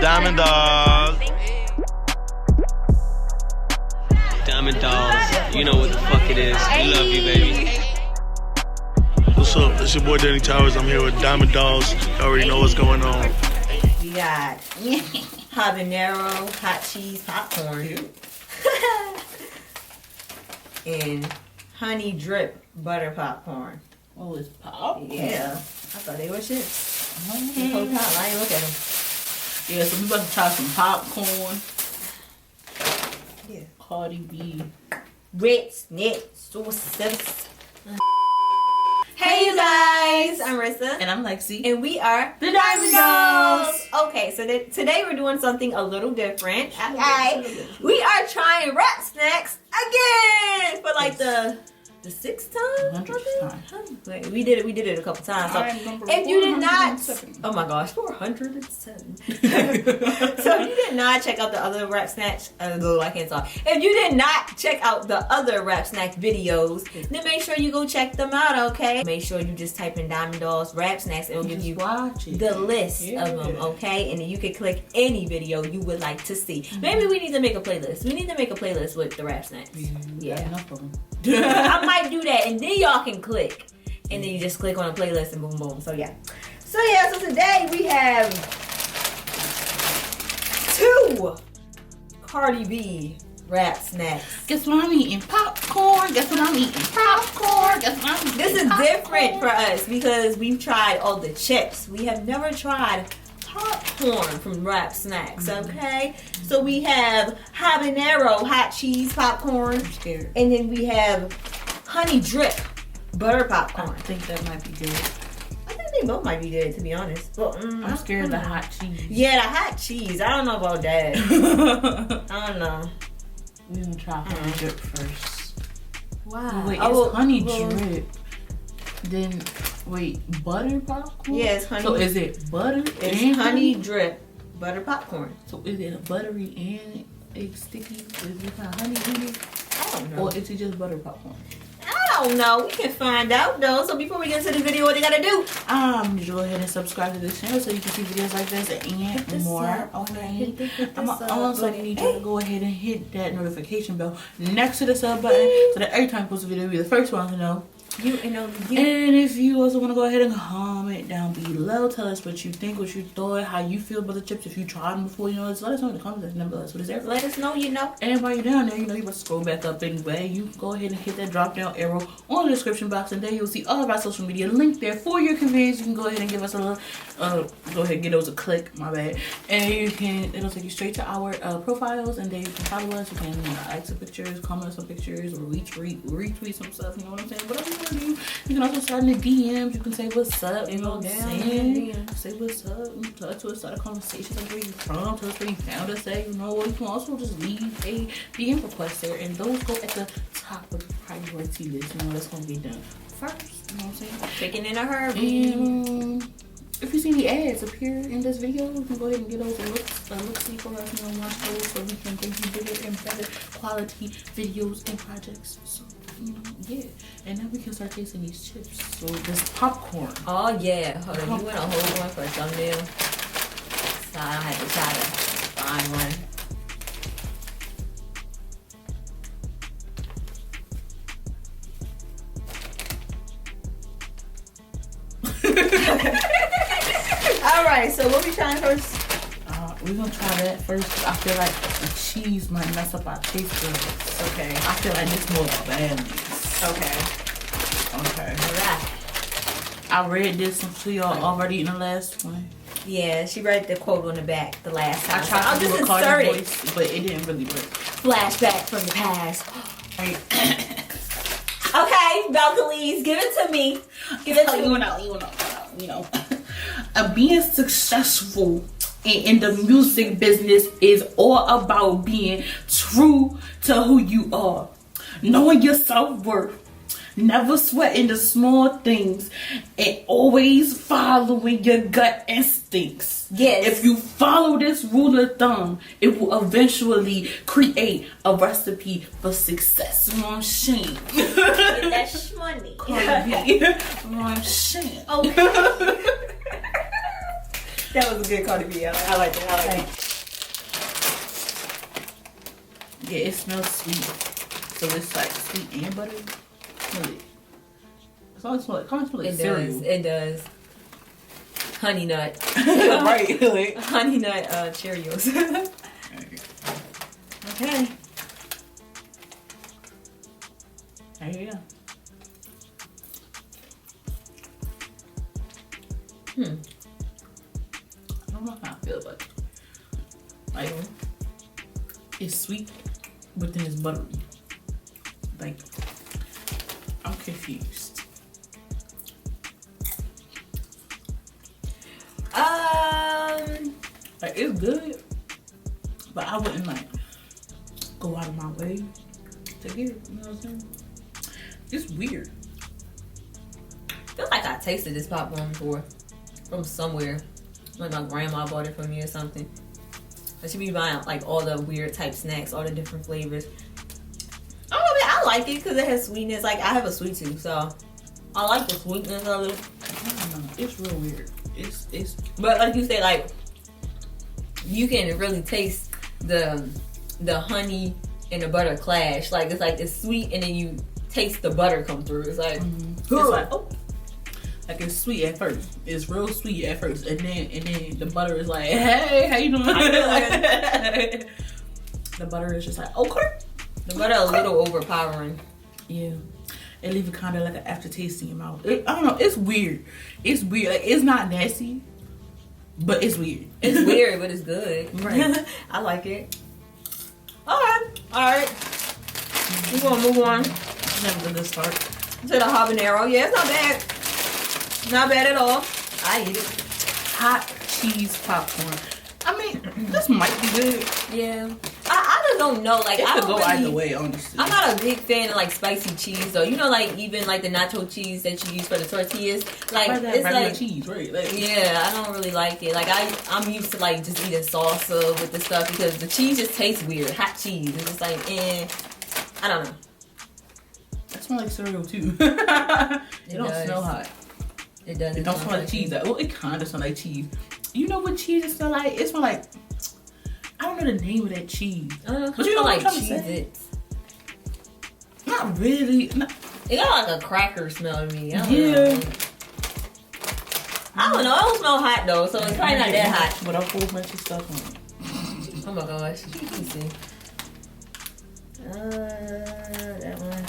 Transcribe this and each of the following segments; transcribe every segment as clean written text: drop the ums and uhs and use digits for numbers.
Diamond Dolls. Diamond Dolls. You know what the fuck it is. We love you, baby. What's up? It's your boy Danny Towers. I'm here with Diamond Dolls. You already know what's going on. We got habanero hot cheese popcorn and honey drip butter popcorn. Oh, it's popcorn? Yeah. I thought they were chips. The whole time. I ain't look at them. Yeah, so we about to try some popcorn. Yeah. Cardi B. Ritz, knit, sauce. Hey you guys, I'm Rissa. And I'm Lexi. And we are the Diamond Dolls. Okay, so today we're doing something a little different. Okay. We are trying rap snacks again for like the sixth time? 100th time. Wait, we did it a couple times. So if you did not, oh my gosh, 407. So if you did not check out the other rap snacks, I can't talk. If you did not check out the other rap snack videos, then make sure you go check them out, okay? Make sure you just type in Diamond Dolls rap snacks. It'll give you the list of them, okay? And then you can click any video you would like to see. Maybe we need to make a playlist. We need to make a playlist with the rap snacks. Yeah. Enough of them. I might do that, and then y'all can click, and then you just click on a playlist and boom boom. So yeah, so today we have 2 Cardi B rap snacks. Guess what I'm eating? Popcorn. Guess what I'm eating? Popcorn. Guess what I'm eating? This is different for us because we've tried all the chips. We have never tried popcorn from rap snacks, okay? So we have habanero hot cheese popcorn. I'm scared. And then we have honey drip butter popcorn. I think that might be good. I think they both might be good, to be honest. But I'm scared of the hot cheese. Yeah, the hot cheese. I don't know about that. I don't know. We're gonna try honey drip first. Wow. Wait, it's honey drip. Then wait, butter popcorn? Yeah, it's honey. So is it butter? It's honey drip butter popcorn. So is it buttery and it's sticky? Is it kind of honey in it? I don't know. Or is it just butter popcorn? I don't know. We can find out though. So before we get into the video, what they gotta do? Go ahead and subscribe to this channel so you can see videos like this and more. Okay. I'm also need you to go ahead and hit that notification bell next to the sub button so that every time I post a video, you'll be the first one to know. And if you also want to go ahead and comment down below, tell us what you think, what you thought, how you feel about the chips. If you tried them before, just let us know in the comments section below. That's what it's there for. Let us know, And while you're down there, you must scroll back up anyway. You can go ahead and hit that drop down arrow on the description box, and there you'll see all of our social media linked there for your convenience. You can go ahead and give us a little, go ahead and give those a click, my bad. And it'll take you straight to our profiles, and then you can follow us. You can like some pictures, comment on some pictures, or retweet some stuff, you know what I'm saying? Whatever you want to do. You can also start in the DMs. You can say what's up. You know what I'm saying? Say what's up. Talk to us. Start a conversation. Like where you from. Tell us where you found us at. You can also just leave a DM request there. And those go at the top of the priority list. That's going to be done first. You know what I'm saying? Taking in a hurry. And if you see any ads appear in this video, you can go ahead and get those look-see for us. Watch those so we can bring you bigger and better quality videos and projects. So, yeah. And now we can start tasting these chips. So this popcorn. Oh yeah. Hold on. You went a whole one for a thumbnail. So I had to try to find one. Alright, so what we trying first? We're gonna try that first. I feel like the cheese might mess up our taste buds. Okay. I feel like it's more bland. Okay. Alright. I read this to y'all already in the last one. Yeah, she read the quote on the back the last time. I tried to do a Cardi voice, but it didn't really work. Flashback from the past. Right. Okay, balconies, give it to me. Give it to me. You know. Being successful in the music business is all about being true to who you are, knowing your self-worth, never sweating the small things, and always following your gut instincts. Yes. If you follow this rule of thumb, it will eventually create a recipe for success. You know what I'm saying? Get that shmoney. You know what I'm saying? Okay. That was a good Cardi B. I like that. I like that. Yeah, it smells sweet. So it's like sweet and buttery. Smell it. It kind of smells like cereal. It does. Honey nut. Right. Like. Honey nut Cheerios. Okay. There you go. I don't know how I feel about it. Like, it's sweet, but then it's buttery. Like, I'm confused. Like, it's good, but I wouldn't like go out of my way to get it. You know what I'm saying? It's weird. I feel like I tasted this popcorn before from somewhere. Like my grandma bought it for me or something. I should be buying like all the weird type snacks, all the different flavors. I don't know, man, I like it because it has sweetness. Like I have a sweet tooth, so I like the sweetness of it. I don't know. It's real weird. It's. But like you say, like you can really taste the honey and the butter clash. Like it's sweet, and then you taste the butter come through. It's like, it's like, oh, like it's sweet at first. It's real sweet at first, and then the butter is like, hey, how you doing? The butter is just like, okay. The butter a little overpowering. Yeah, it leaves kind of like an aftertaste in your mouth. I don't know. It's weird. It's weird. Like it's not nasty, but it's weird. It's weird, but it's good. Right. I like it. All right. We're gonna move on. That was a good start. To the habanero. Yeah, it's not bad. Not bad at all. I eat it. Hot cheese popcorn. I mean, this might be good. Yeah. I just don't know. Like, It I could don't go really, either way, honestly. I'm not a big fan of like spicy cheese though. You know, like even like the nacho cheese that you use for the tortillas. Like it's regular like cheese, right? Like, yeah, I don't really like it. Like I'm used to like just eating salsa with the stuff because the cheese just tastes weird. Hot cheese. It's just like I don't know. It smells like cereal too. It don't does. smell hot. It doesn't. It don't smell like cheese. Well, it kind of smells like cheese. You know what cheese it smells like? It smells like, I don't know the name of that cheese. But you know, like Cheez-Its. Not really. It got like a cracker smell to me. I don't Yeah. know. I don't know. It don't smell hot though, so it's probably not that hot. But a whole bunch of stuff on it. Oh my gosh. Let me see. That one.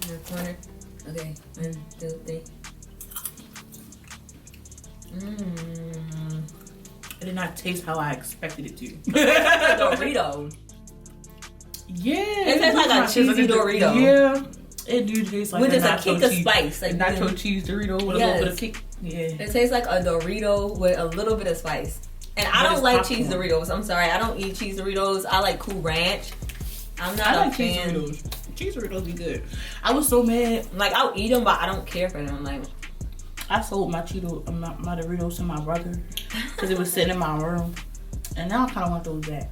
In the corner. Okay. 1, 2, 3. It did not taste how I expected it to. Dorito. Yeah. It tastes like a cheesy Dorito. Yeah. It do taste like with a just a nacho kick of cheese. spice. Like nacho cheese Dorito with a little bit of kick. Yeah. It tastes like a Dorito with a little bit of spice. And I don't like cheese Doritos. I'm sorry. I don't eat cheese Doritos. I like Cool Ranch. I'm not a fan. Cheese Doritos. Cheese Doritos be good. I was so mad. Like, I'll eat them, but I don't care for them. Like, I sold my my Doritos to my brother because it was sitting in my room, and now I kind of want those back.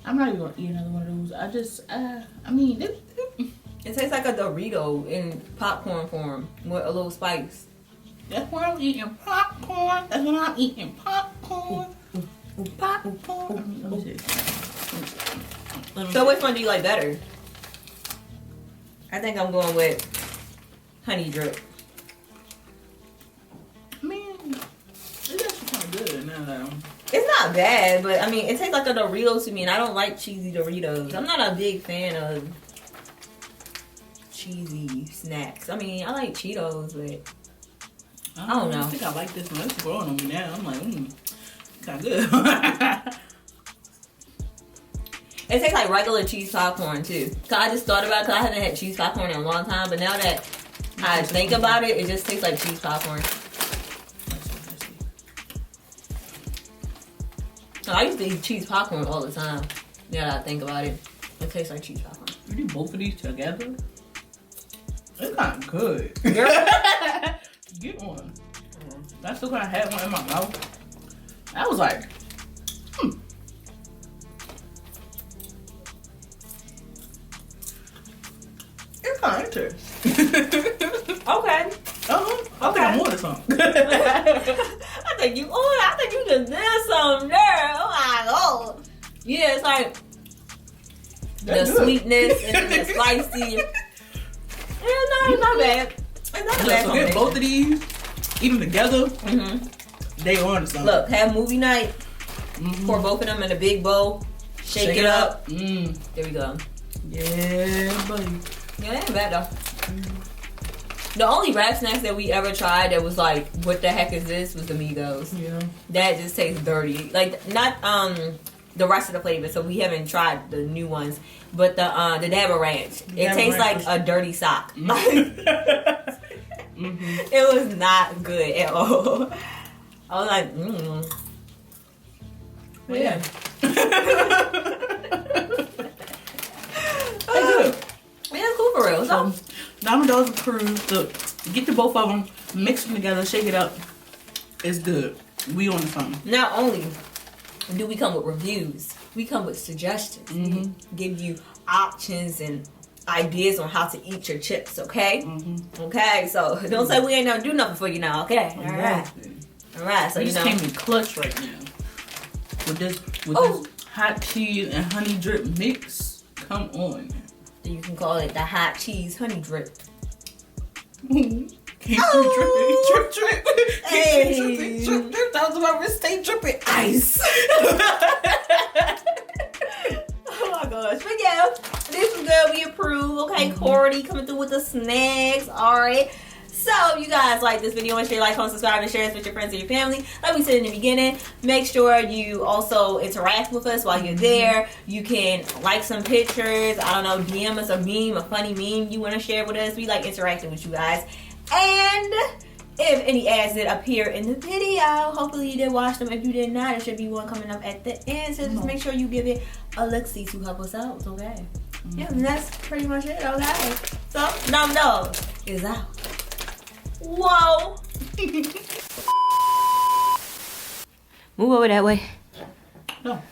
I'm not even gonna eat another one of those. I just, I mean, it tastes like a Dorito in popcorn form with a little spice. That's when I'm eating popcorn. That's when I'm eating popcorn. Popcorn. Let me see. So which one do you like better? I think I'm going with honey drip. I mean, it's actually kind of good now though. It's not bad, but I mean, it tastes like a Dorito to me, and I don't like cheesy Doritos. I'm not a big fan of cheesy snacks. I mean, I like Cheetos, but I don't know. I think I like this one. It's growing on me now. I'm like, kind of good. It tastes like regular cheese popcorn too. Cause I just thought about it, cause I haven't had cheese popcorn in a long time, but now that I think about it, it just tastes like cheese popcorn. So I used to eat cheese popcorn all the time. Now that I think about it, it tastes like cheese popcorn. You do both of these together? It's kind of good. Get one. I still kind of had one in my mouth. I was like, It's kind of interesting. Okay. I think I'm on to something. I think you just did something there. Oh my god. Yeah, it's like That's the good. sweetness and the spicy. It's not bad. It's not a bad So get combination. both of these, eat them together. They on to something. Look, have movie night. Pour both of them in a big bowl. Shake it up. There we go. Yeah, buddy. Yeah, that ain't bad though. The only rap snacks that we ever tried that was like, what the heck is this? Was the Migos. Yeah. That just tastes dirty. Like not the rest of the flavors. So we haven't tried the new ones, but the Dabba Ranch. It tastes like a dirty sock. It was not good at all. I was like, Yeah. Yeah, it's cool for real. So, Diamond Dogs approved. Look, get the both of them, mix them together, shake it up. It's good. We on to something. not only do we come with reviews, we come with suggestions. We give you options and ideas on how to eat your chips, okay? Okay, so don't say we ain't gonna do nothing for you now, okay? All right, so We you just know. came in clutch right now. With this hot cheese and honey drip mix. Come on. You can call it the hot cheese honey drip. Came through dripping. Drip. Hey. Came through dripping. Drip. That was my wrist stay dripping. Ice. Oh my gosh. But yeah, this was good. We approve. Okay, Cordy coming through with the snacks. Alright. So, you guys like this video, make sure you like, comment, subscribe, and share this with your friends and your family. Like we said in the beginning, make sure you also interact with us while you're there. You can like some pictures. I don't know, DM us a meme, a funny meme you want to share with us. We like interacting with you guys. And if any ads did appear in the video, hopefully you did watch them. If you did not, there should be one coming up at the end. So just make sure you give it a look-see to help us out, okay? Yeah, and that's pretty much it, okay? So, Dumb Dog is out. Whoa! Move over that way. No.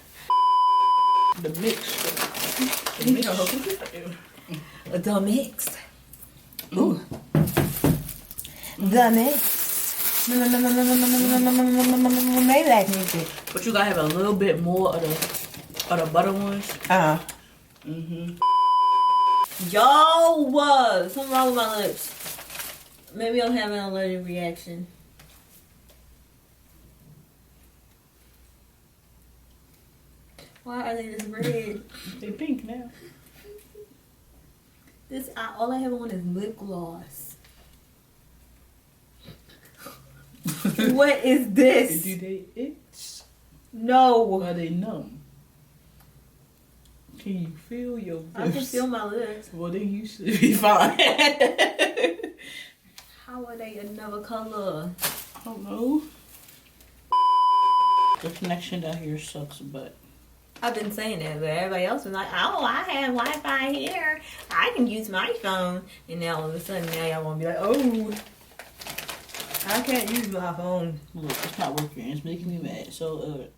The mix. The mix. Ooh. The mix. Maybe that's music. But you gotta have a little bit more of the butter ones. Yo, something wrong with my lips. Maybe I'm having an allergic reaction. Why are they this red? They pink now. All I have on is lip gloss. What is this? Do they itch? No. Are they numb? Can you feel your lips? I can feel my lips. Well, then you should be fine. How are they another color? I don't know. The connection down here sucks, but I've been saying that, but everybody else was like, oh, I have Wi-Fi here. I can use my phone. And now all of a sudden, now y'all want to be like, oh, I can't use my phone. look, it's not working. It's making me mad. So,